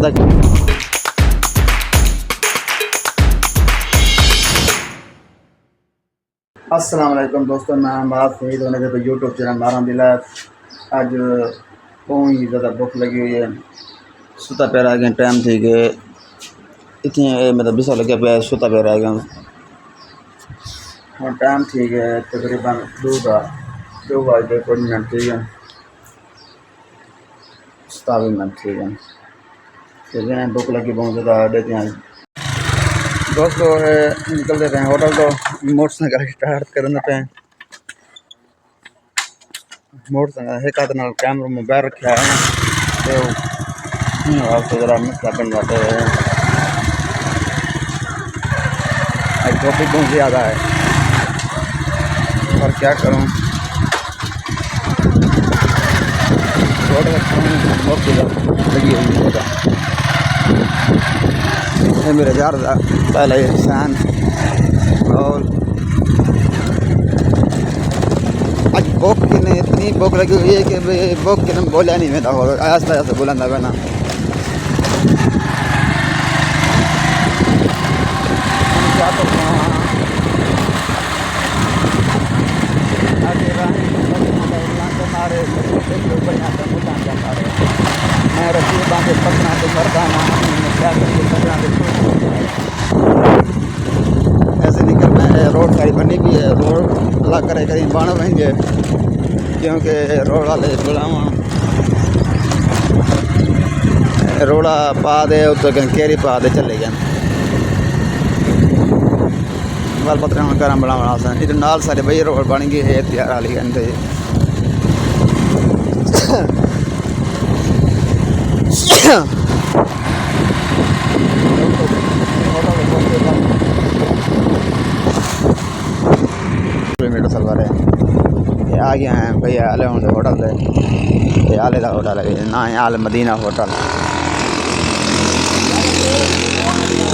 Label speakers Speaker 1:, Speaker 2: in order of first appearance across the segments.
Speaker 1: अदा अस्सलाम वालेकुम दोस्तों, मैं हमारा फरीद होने के यूट्यूब चैनल अलहमदिल्ला। अज बहुत ही ज़्यादा भुख लगी हुई है। सुता पे रह गए, टाइम थी कि इतने मतलब बिसा लगे पे सुता पे रह गए। और टाइम थी कि तकरीबन दो बज के कुछ मिनट थी गए, 27 मिनट थी गए। तो भुख लगी बहुत ज़्यादा देते हैं दोस्तों। निकलते थे होटल तो मोटरसाइकिल स्टार्ट करने पे मोटरसाइकिल एक हाथ नाल कैमरा मोबाइल रखा है तो जरा मसला बनवाते हैं। आज ट्रैफिक बहुत ज़्यादा है और क्या करूँ, रोड बहुत लगी हुई है। ये मेरे यार पहले इंसान और आज भूख की नहीं इतनी भूख लगी हुई है कि भूख के बोला नहीं मैं हो आस्ता आस्ता बोला था बना। क्या तो मैं रसी बांधे पकना तो मरदाना क्या ऐसे निकल मैं रोड सारी बनी भी है। रोड ला करे कहीं बन रहेंगे क्योंकि रोड वाले बुलावा रोड़ा पा दे तो केरी पा दे चले गए बाल पत्र गर्म बनाना सन इधर नाल सारे बई रोड बन गई है तैयार वाली घंटे। किलोमीटर चल रहे आ गए हैं भैया आले होटल से आले का होटल है ना है आल मदीना होटल।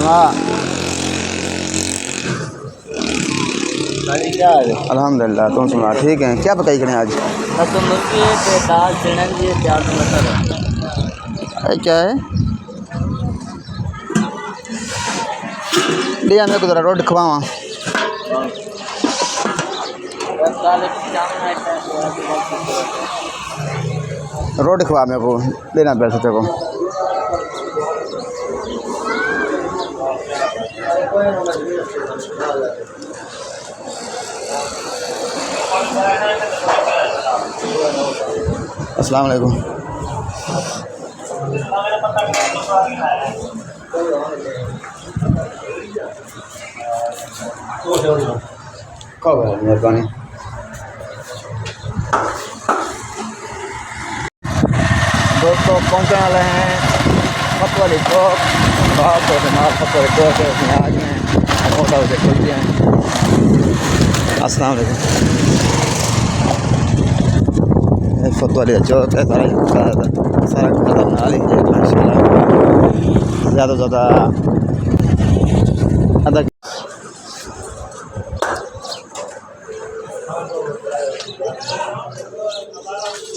Speaker 1: हाँ अल्हम्दुलिल्लाह, तुम सुना ठीक है। क्या पकाई करें आज?
Speaker 2: दाल
Speaker 1: क्या है लिया मेरे को जरा रोटी खवावा। रोटी खवा मेरे को लेना पैसे तेरे को। अस्सलाम वालेकुम। कब है मेहरबानी। दोस्तों पहुँचने वाले हैं फतवाली चौक फतवाली चौक है उसमें आ गए हैं होटल से खुल गए हैं। अस्सलाम वालेकुम। फतवाली चौक है सारा नाल ही ज़्यादा से ज़्यादा आधा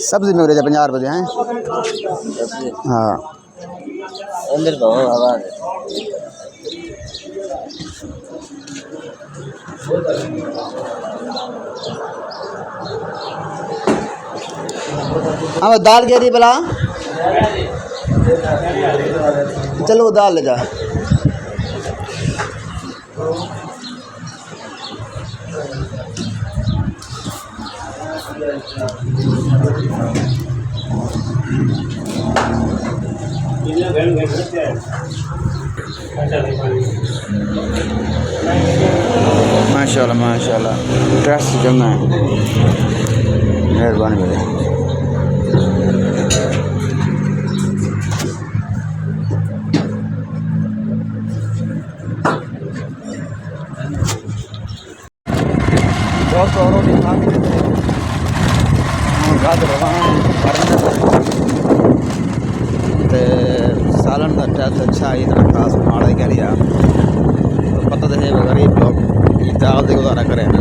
Speaker 1: सब्जी में 50 रुपये हैं। हाँ
Speaker 2: अंदर बहुत आवाज़
Speaker 1: हाँ दाल कह रही भला चलो वो दाल ले जा। माशाल्लाह माशाल्लाह टेस्ट जमा है, मेहरबानी भैया। दोस्तों रोटी खा के सालन का टेस्ट अच्छा इतना खास माड़ा ही कह लिया तो पता तो है गरीब लोग दाल से गुजारा करें ना।